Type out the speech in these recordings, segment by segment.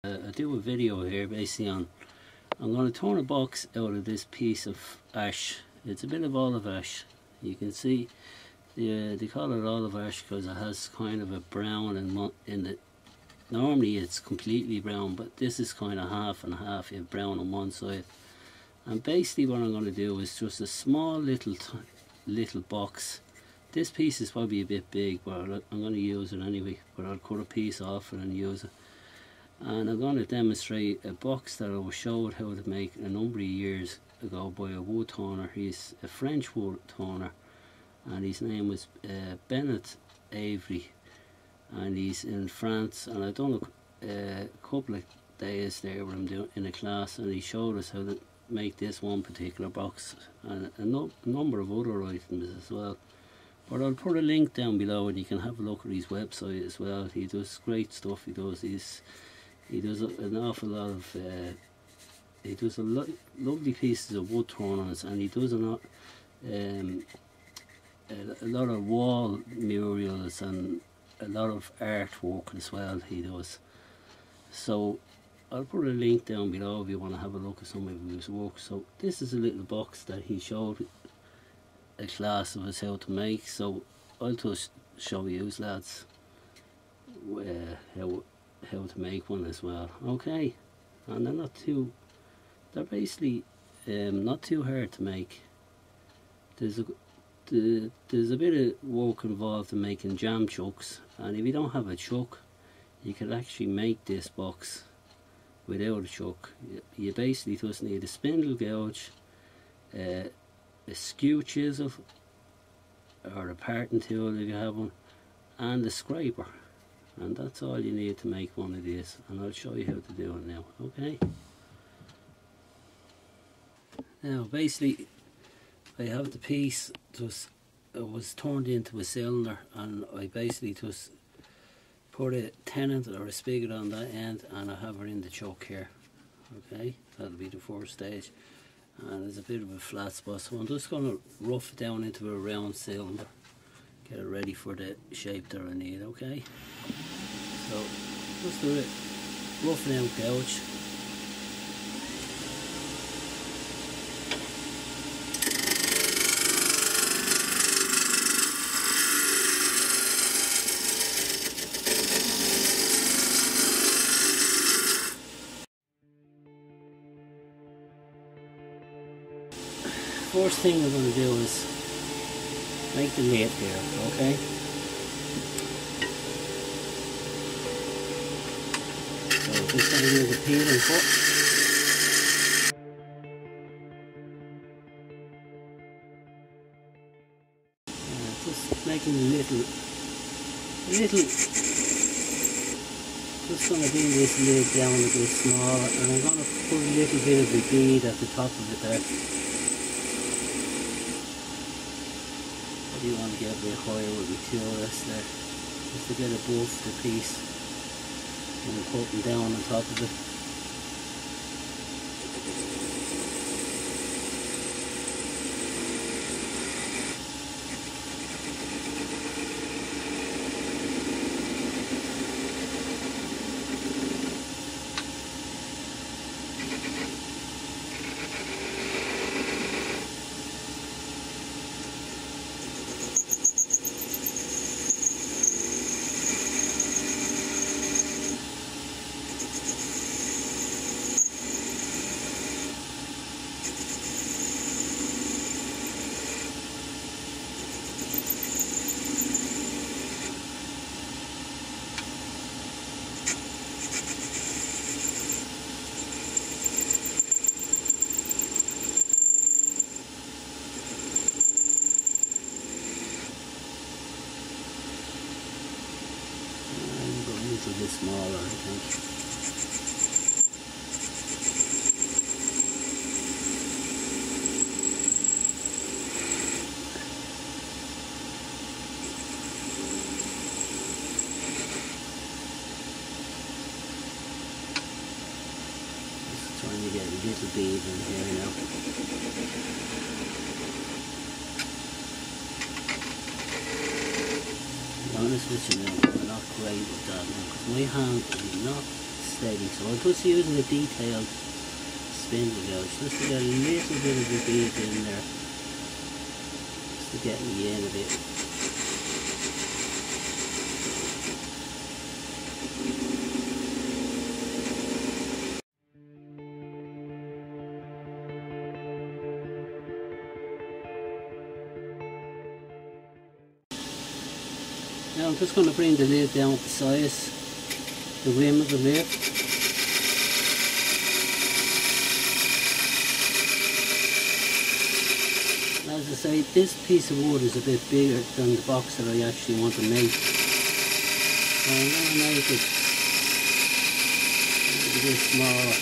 I do a video here basically on, I'm going to turn a box out of this piece of ash. It's a bit of olive ash. You can see they call it olive ash because it has kind of a brown in it. Normally it's completely brown, but this is kind of half and half. You have brown on one side. And basically what I'm going to do is just a small little box. This piece is probably a bit big, but I'm going to use it anyway. But I'll cut a piece off it and use it. And I'm going to demonstrate a box that I was showed how to make a number of years ago by a wood turner. He's a French wood turner, and his name was Bennett Avery, and he's in France. And I've done a couple of days there where I'm doing in a class, and he showed us how to make this one particular box and a number of other items as well. But I'll put a link down below and you can have a look at his website as well. He does great stuff. He does an awful lot of lovely pieces of wood turners, and he does a lot of wall murals and a lot of artwork as well. He does. So I'll put a link down below if you want to have a look at some of his work. So this is a little box that he showed a class of us how to make. So I'll just show you lads how to make one as well. Okay, and they're basically not too hard to make. There's a bit of work involved in making jam chucks, and if you don't have a chuck, you can actually make this box without a chuck. You basically just need a spindle gouge, a skew chisel or a parting tool if you have one, and a scraper, and that's all you need to make one of these. And I'll show you how to do it now. Okay, now basically I have the piece it was turned into a cylinder, and I basically just put a tenant or a spigot on that end, and I have it in the chuck here. Okay, that'll be the first stage, and there's a bit of a flat spot, so I'm just going to rough it down into a round cylinder, get it ready for the shape that I need. Okay, so just do it, rough it out gouge. First thing we're going to do is make the lid here, okay? So just going to use a peel and cut. Just making a little, just going to bring this lid down a bit smaller, and I'm going to put a little bit of a bead at the top of it there. You want to get a bit higher with the QRS there, just to get above the piece and putting down on top of it. A bit smaller, I think. Just trying to get a little bead in here now. To be honest with you now, I'm not great with that now, because my hand is not steady. So I'm just using a detailed spindle gouge just to get a little bit of a bead in there, just to get me in a bit. Now I'm just going to bring the lid down with the size, the rim of the lid. As I say, this piece of wood is a bit bigger than the box that I actually want to make. So I'm going to make it a bit smaller,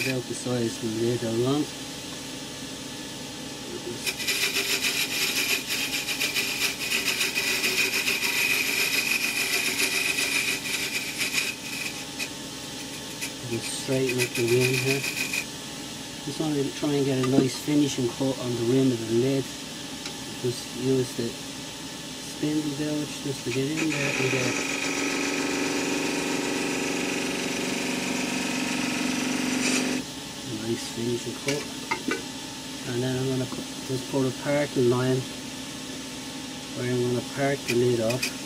about the size of the lid I want. Just straighten up the rim here. Just want to try and get a nice finishing cut on the rim of the lid. Just use the spindle gouge just to get in there and get a nice finishing cut. And then I'm going to just put a parting line where I'm going to part the lid off.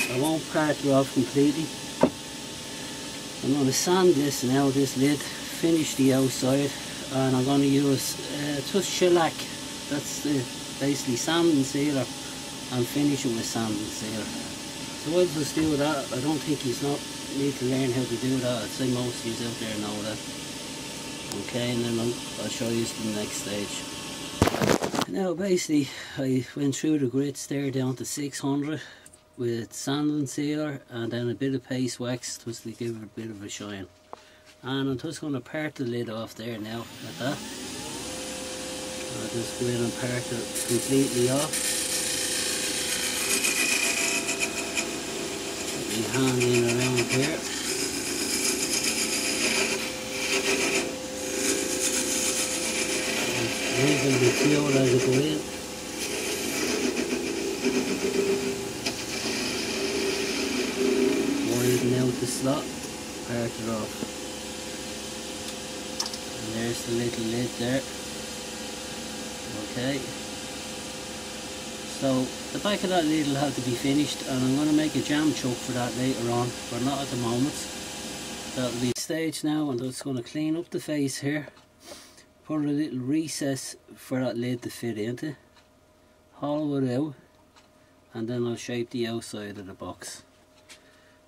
I won't part it off completely. I'm going to sand this now, this lid, finish the outside, and I'm going to use just shellac. That's basically sand and sealer, and finish it with sand and sealer. So I'll just do that. I don't think you need to learn how to do that. I'd say most of you out there know that. Okay, and then I'll show you the next stage. Now basically I went through the grits there down to 600 with sand and sealer, and then a bit of paste wax just to give it a bit of a shine. And I'm just going to part the lid off there now, like that. I'll just go in and part it completely off. Put my hand in around here. Moving the fuel as I go in. Widen out the slot, part it off. And there's the little lid there. Okay. So the back of that lid will have to be finished, and I'm going to make a jam choke for that later on, but not at the moment. That'll be the stage now. I'm just going to clean up the face here. Put a little recess for that lid to fit into, hollow it out, and then I'll shape the outside of the box.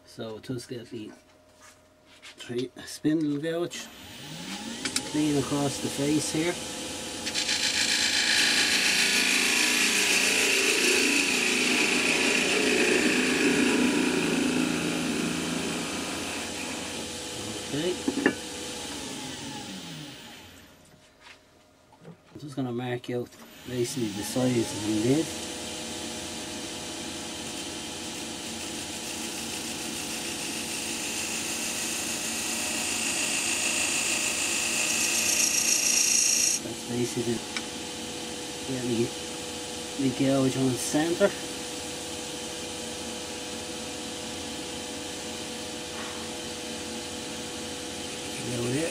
So just get the spindle gouge, clean across the face here. Okay. I'm just going to mark out basically the size of the lid. That's basically get the gouge on the centre. There we go.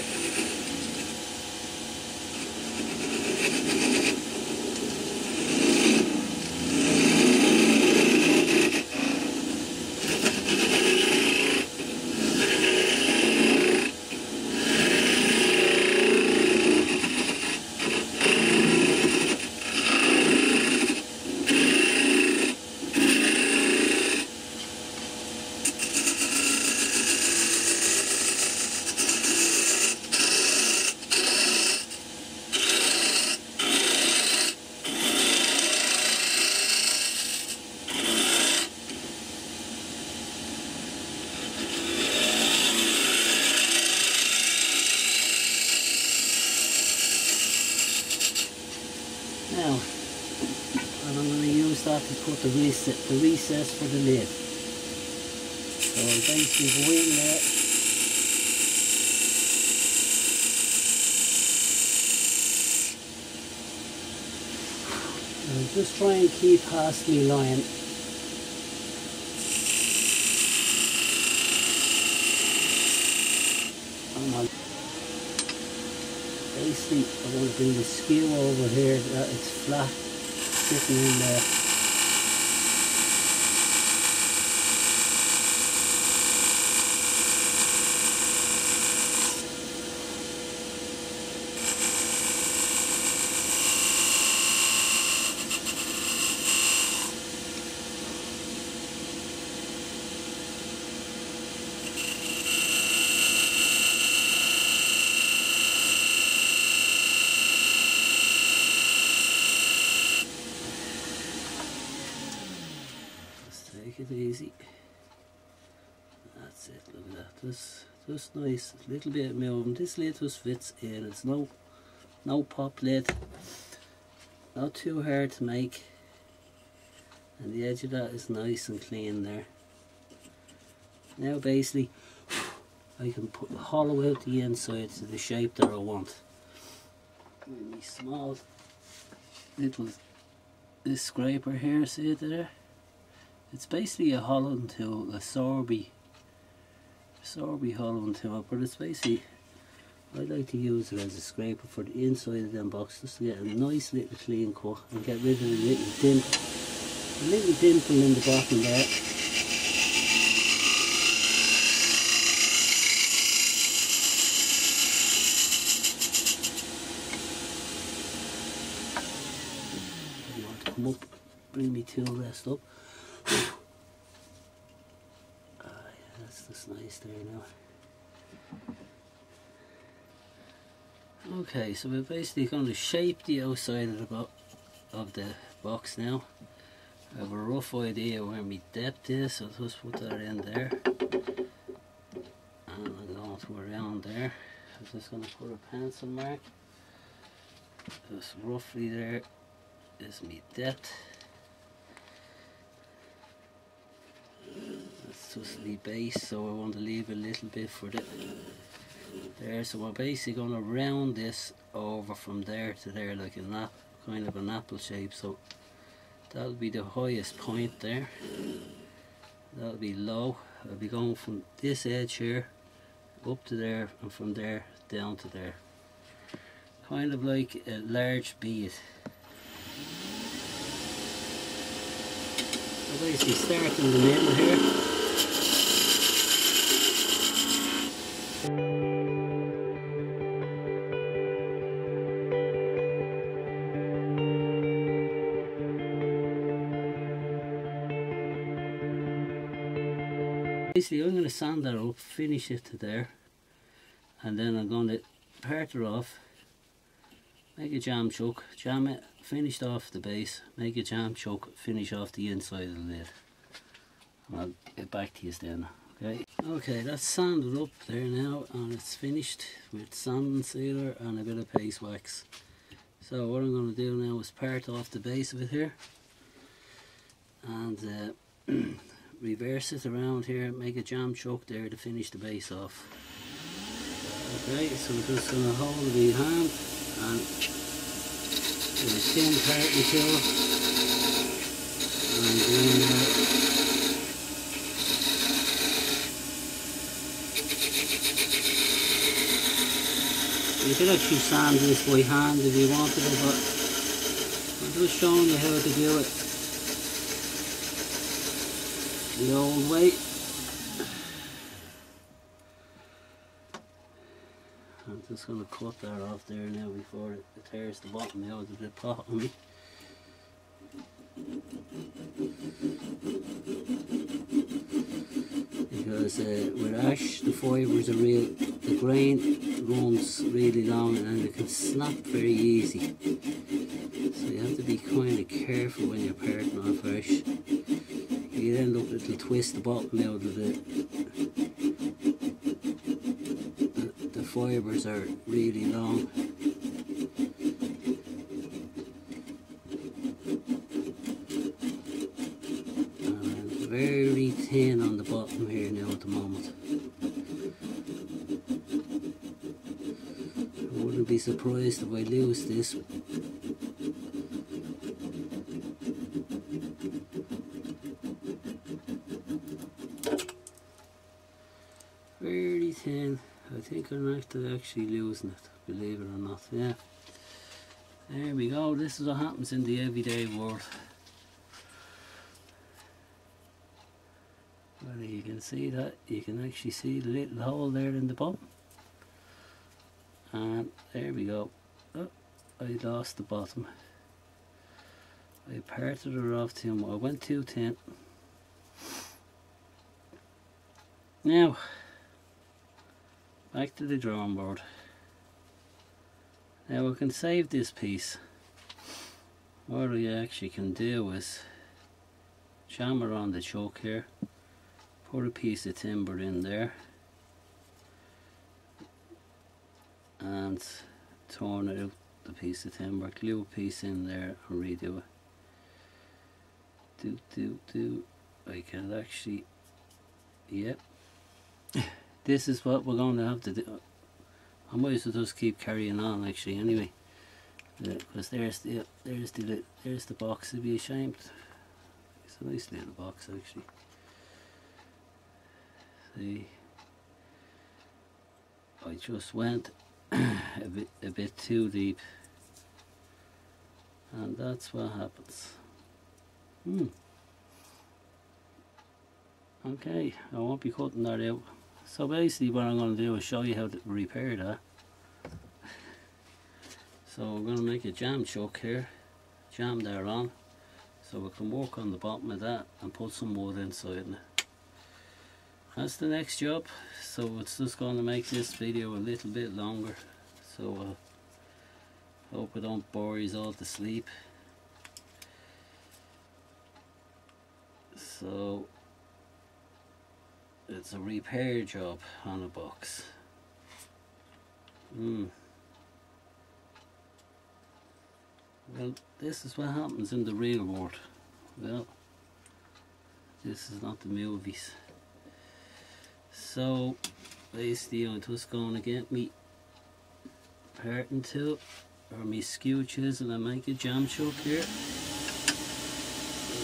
Now, and I'm going to use that to put the recess for the lid. So I'll basically go in there. I'll just try and keep past me line. Basically, I want to do the skew over here that it's flat, sitting in there. Take it easy. That's it, look at that. Just nice. A little bit of movement. This lid just fits in. It's no pop lid. Not too hard to make. And the edge of that is nice and clean there. Now basically I can hollow out the inside to the shape that I want. With my small little this scraper here, see it there? It's basically a hollowing tool, a Sorby hollowing tool, but it's basically, I like to use it as a scraper for the inside of them boxes to get a nice little clean cut and get rid of the little dimple in the bottom there. I want to come up, bring my tool rest up. That's nice there now. Okay, so we're basically going to shape the outside of the box now. I have a rough idea where my depth is, so I'll just put that in there. And I'm going to around there. I'm just going to put a pencil mark. Just roughly there is my depth. That's just the base, so I want to leave a little bit for there. So we're basically going to round this over from there to there like a kind of an apple shape. So that'll be the highest point there. That'll be low. I'll be going from this edge here up to there, and from there down to there. Kind of like a large bead. So basically start in the middle here. Basically I'm going to sand that up, finish it to there, and then I'm going to part it off, make a jam chuck, jam it, finished off the base, make a jam chuck, finish off the inside of the lid. And I'll get back to you then. Okay, that's sanded up there now, and it's finished with sanding sealer and a bit of paste wax. So what I'm going to do now is part off the base of it here, and reverse it around here, make a jam chuck there to finish the base off. Okay, so we're just going to hold the hand and with a thin parting tool and then you could actually sand this by hand if you wanted it, but I'm just showing you how to do it the old way. I'm just going to cut that off there now before it tears the bottom out of the pot on me. Because with ash the fibres are the grain runs really long and it can snap very easy. So you have to be kind of careful when you're parting off ash. You end up, it'll twist the bottom out of the fibres are really long. And very thin on the bottom here now at the moment. I wouldn't be surprised if I lose this. Very thin. I think I'm actually losing it, believe it or not. Yeah. There we go. This is what happens in the everyday world. Well, you can see that. You can actually see the little hole there in the bottom. And there we go. Oh, I lost the bottom. I parted it off too much. I went too thin. Now, back to the drawing board. Now we can save this piece. What we actually can do is jam around the choke here, put a piece of timber in there, and turn out the piece of timber, glue a piece in there and redo it. I can actually, yep. This is what we're going to have to do. I might as well just keep carrying on actually anyway, because there's the box. It'd be ashamed. It's a nice little box actually. See, I just went a bit too deep, and that's what happens. Okay, I won't be cutting that out. So basically what I'm going to do is show you how to repair that. So I'm going to make a jam choke here, jam there on, so we can work on the bottom of that and put some wood inside it. That's the next job. So it's just going to make this video a little bit longer, so hope I don't bore you all to sleep. So it's a repair job on a box. Well, this is what happens in the real world. Well, this is not the movies. So basically I'm just going to get me parting tool or me skew chisel and make a jam choke here.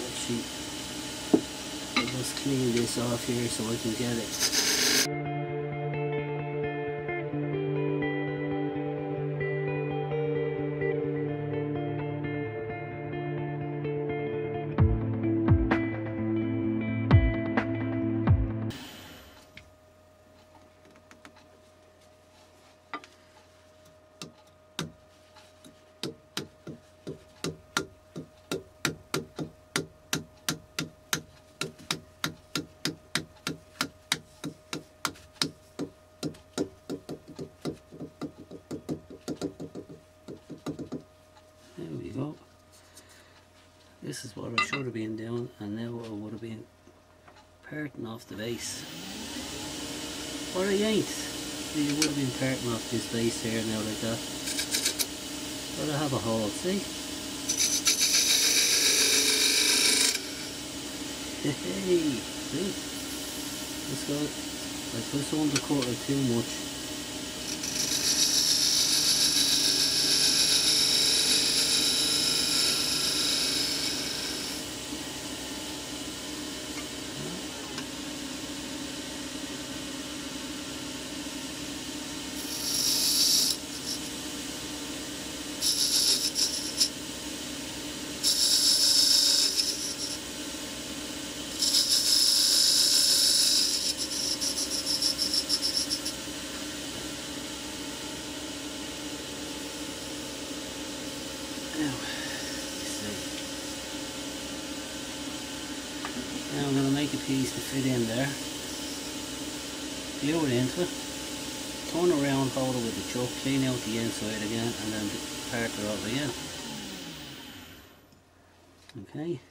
Actually, I'll just clean this off here so I can get it. This is what I should have been doing, and now I would have been parting off the base. But I ain't. You would have been parting off this base here now like that. But I have a hole, see? Hey, see? Let's go. I just undercut it too much. Now I'm going to make a piece to fit in there, glue it into it, turn around, hold it with the chuck, clean out the inside again, and then part it off again. Okay.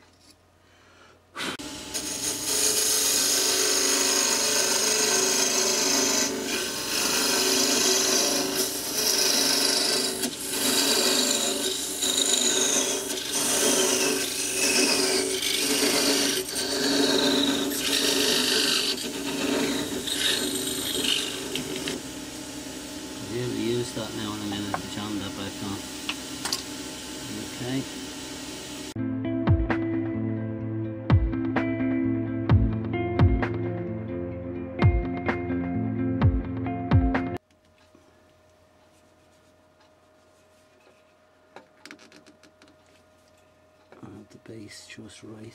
just right.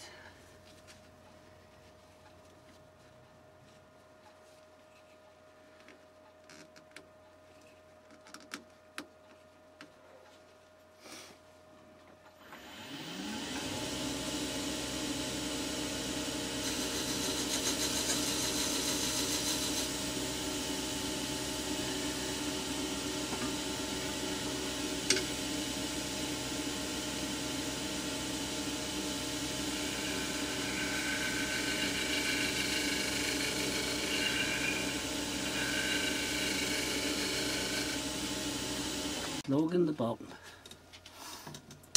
Plug in the bottom.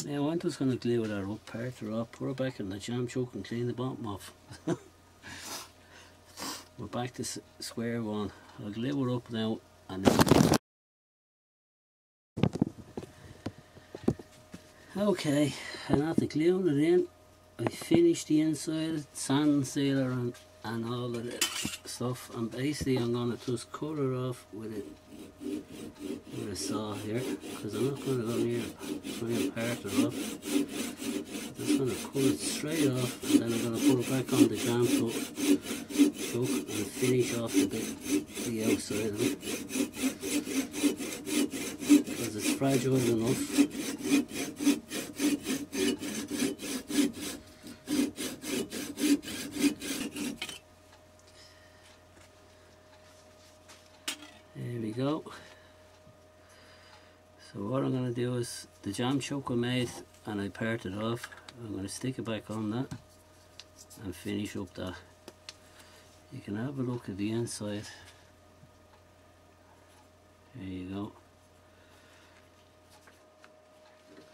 Now I'm just going to glue that up, part her up, put her back in the jam chuck and clean the bottom off. We're back to square one. I'll glue her up now and then. Okay, and after gluing it in, I finished the inside, sand sealer and all of the stuff, and basically I'm going to just cut her off with a saw here, because I'm not going to go near try and part it off. I'm just going to cut it straight off, and then I'm going to put it back on the jam chuck and finish off the outside of it, because it's fragile enough. There we go. So what I'm going to do is, the jam chuck I made and I parted off, I'm going to stick it back on that and finish up that. You can have a look at the inside. There you go.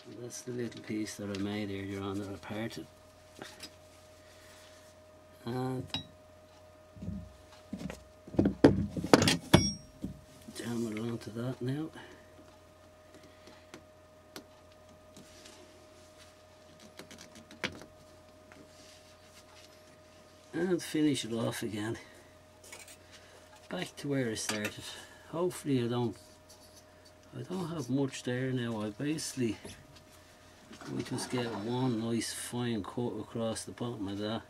And that's the little piece that I made earlier on that I parted. And jam it onto that now. And finish it off again. Back to where I started. Hopefully I don't have much there now. We just get one nice fine cut across the bottom of that,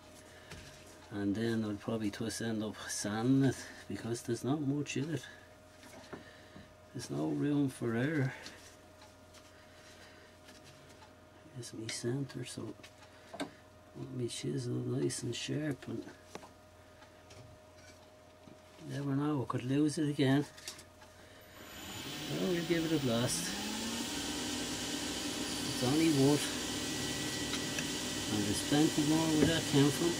and then I'll probably just end up sanding it, because there's not much in it. There's no room for error. Here's my centre, so want my chisel nice and sharp, and you never know, I could lose it again. Well, we'll give it a blast. It's only wood, and there's plenty more where that came from.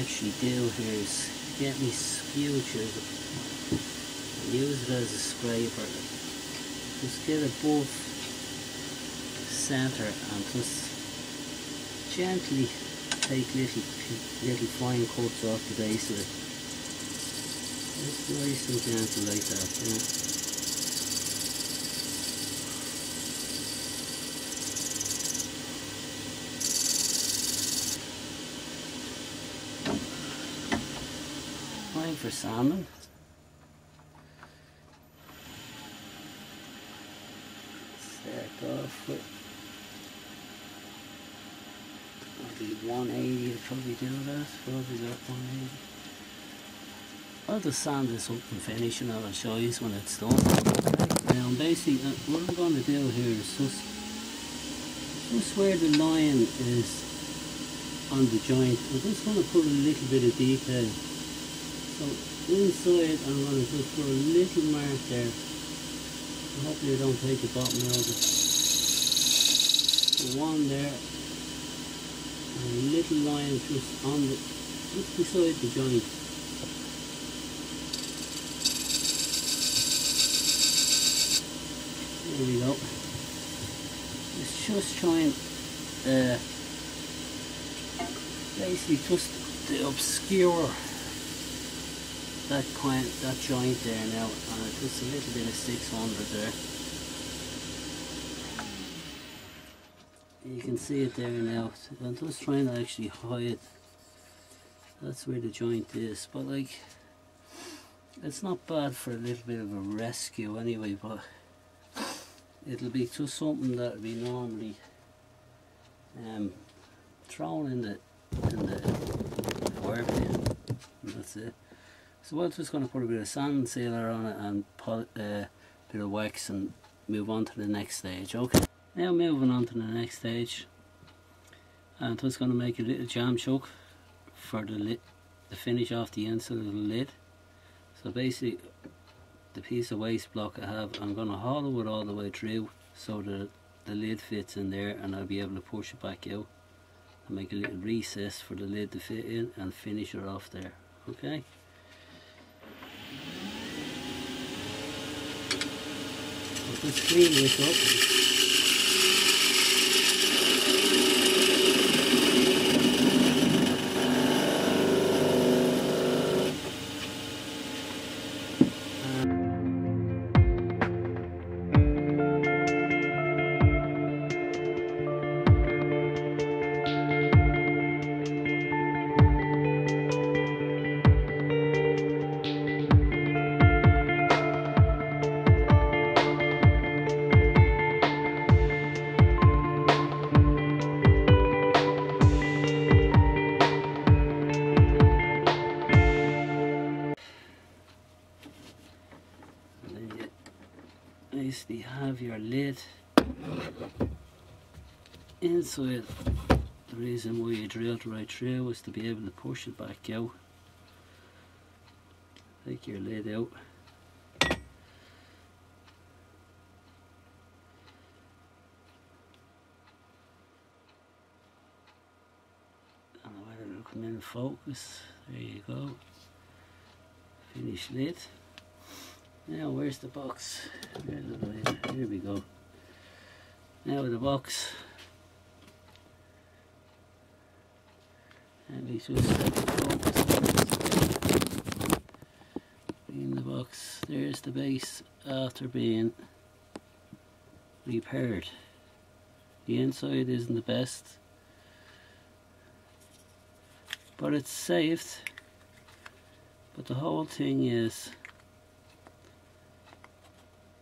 Actually do here is get me skew chisel and use it as a scraper. Just get above centre and just gently take little fine cuts off the base of it. Just nice and gentle like that, you know. For salmon. Start off with maybe 180, I'll probably do that. Probably got 180. I'll just sand this up and finish, and I'll show you when it's done. Now basically what I'm going to do here is just where the line is on the joint, I'm just going to put a little bit of detail. So inside I'm going to just put a little mark there. Hopefully I don't take the bottom out of it. One there, and a little line just beside the joint. There we go. Let's just try and basically just to obscure that joint there now, and just a little bit of 600 there. You can see it there now. I'm just trying to actually hide. That's where the joint is, but like, it's not bad for a little bit of a rescue anyway, but it'll be just something that we normally thrown in the fire pit, and that's it. So I'm just going to put a bit of sand sealer on it and put a bit of wax and move on to the next stage. Okay, now moving on to the next stage, and just going to make a little jam choke for the lid, the finish off the inside of the lid. So basically, the piece of waste block I have, I'm going to hollow it all the way through so that the lid fits in there, and I'll be able to push it back out and make a little recess for the lid to fit in and finish it off there. Okay. I'll just clean this up. Basically have your lid inside. The reason why you drilled right through is to be able to push it back out. Take your lid out. I don't know whether it'll come in focus. There you go. Finished lid. Now where's the box? Here we go. Now the box. And we just in the box. There's the base after being repaired. The inside isn't the best, but it's saved. But the whole thing is,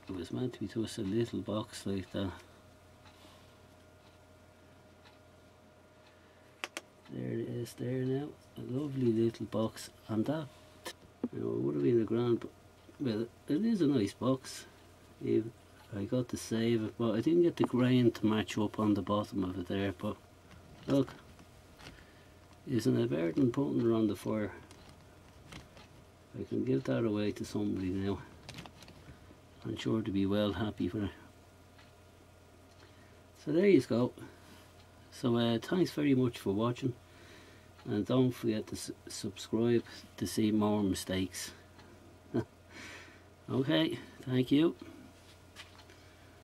it was meant to be just a little box like that. There it is there now, a lovely little box, and that, you know, it would have been a grand, but well, it is a nice box. I got to save it, but I didn't get the grain to match up on the bottom of it there. But look, isn't it better than putting it on the fire? I can give that away to somebody now. I'm sure to be well happy for it. So there you go. So thanks very much for watching, and don't forget to subscribe to see more mistakes. Okay, thank you.